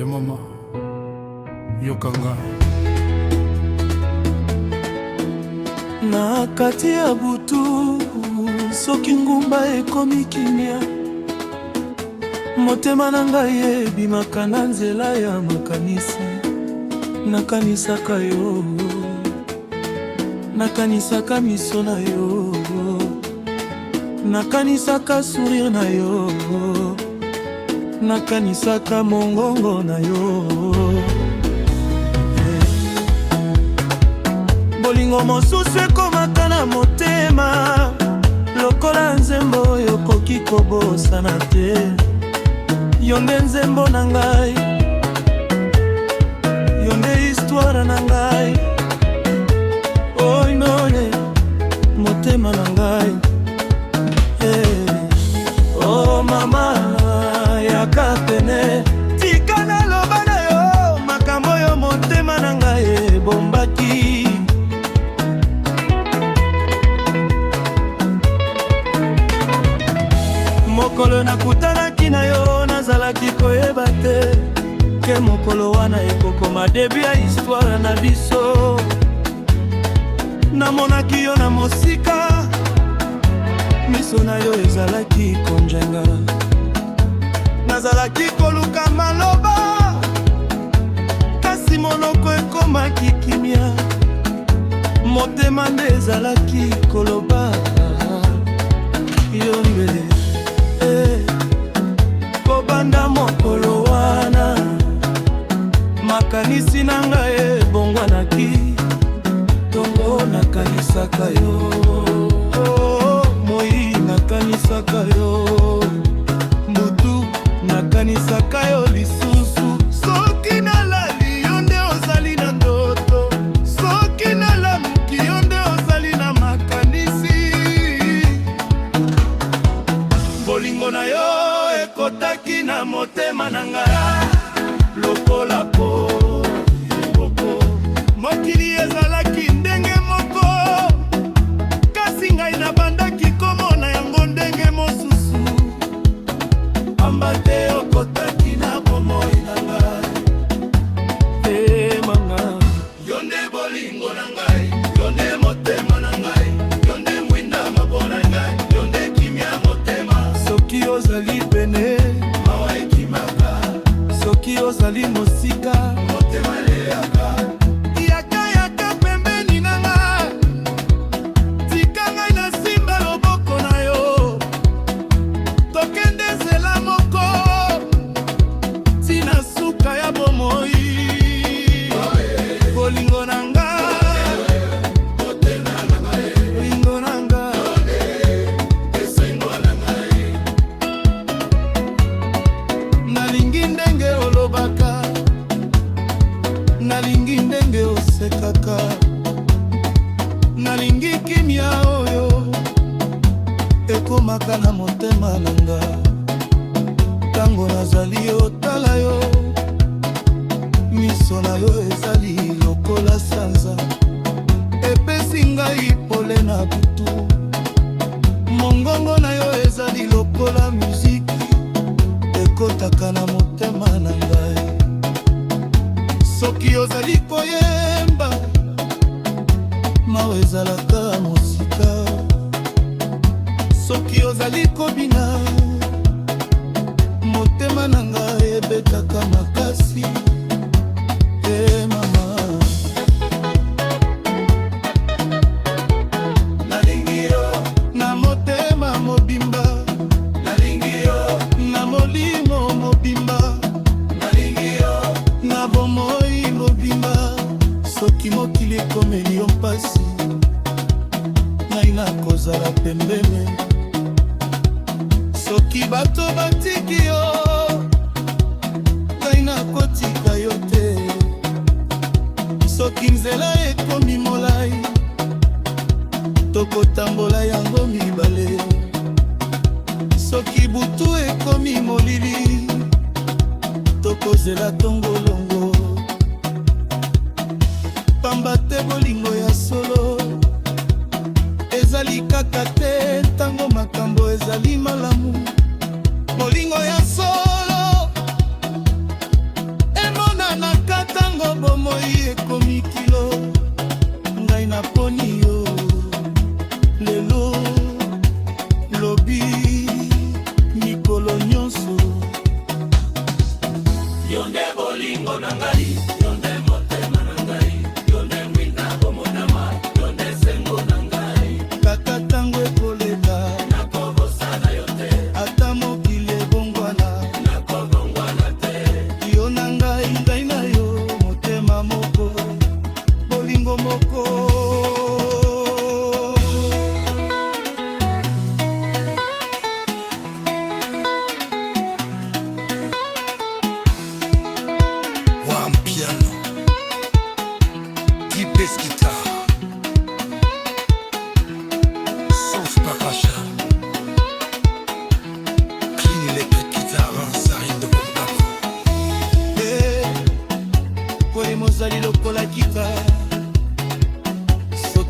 mama yokanga na kati ya butu soki ngumba ekomi kimia motema na ngai ebimaka na nzela ya makanisi nakanisaka yo nakanisaka miso na yo nakanisaka sourire na yo nakanisaka mongongo na yo bolingo mosusu ekomaka na motema lokola nzembo oyo koki kobosana te yo nde nzembo na ngai yo nde histoire na ngai oinone motema na ngai oh mama yaka pene tika naloba na yo makambo oyo motema na ngai ebombaki mokolo nakutanaki na yo nazalaki koyeba te ke mokolo wana ekokoma debi ya histoire na biso namonaki yo na mosika miso na yo ezalaki konjenga nazalaki koluka maloba kasi monoko ekomaki kimia motema nde ezalaki koloba yo libele kobanda mokolo wana makanisi na ngai ebongwanaki tongo nakanisaka yo moi nakanisaka yo mutu nakanisaka yo lisusu soki nalali yo nde ozali na ndoto soki nalamuki yo nde ozali na makanisi bolingo na yo ekotaki na motema na ngai lokola po mokili ezalaki ndenge moko kasi ngai nabandaki komona yango ndenge mosusu pamba te okotaki na bomoi na ngai manga yo nde bolingo na ngai yo nde motema na ngai yo nde mwinda mabona ngai yo nde kimia motema soki ozali pene mawa ekimaka soki ozali mosika motema leyaka nalingi ndenge osekaka nalingi kimia oyo ekomaka na motema na nga tango nazali otala yo miso na yo ezali lokola sanza epesi ngai pole na butu mongongo na yo ezali lokola muziki ekotaka na motema na ngai soki ozali koyemba mawa ezalaka mosika soki ozali kobina motema na ngai ebetaka makasi mama nalingi yo na motema mobimba nalingi yo na molimo mobimba nalingi yo na bomoi mobimba soki mokili ekomeli yo mpasi ngai nakozala pembeni soki bato batiki yo ngai nakotika yo te soki nzela ekomi molai tokotambola yango mibale soki butu ekomi molili tokozela tongolongo pamba te bolingo ya solo ezali kaka te ntango makambo ezali malamu bolingo ya solo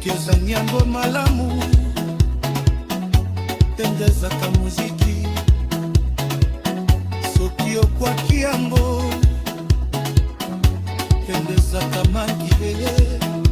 soki ozangi yango malamu tendezaka muziki, soki okwaki yango tendezaka mangilele.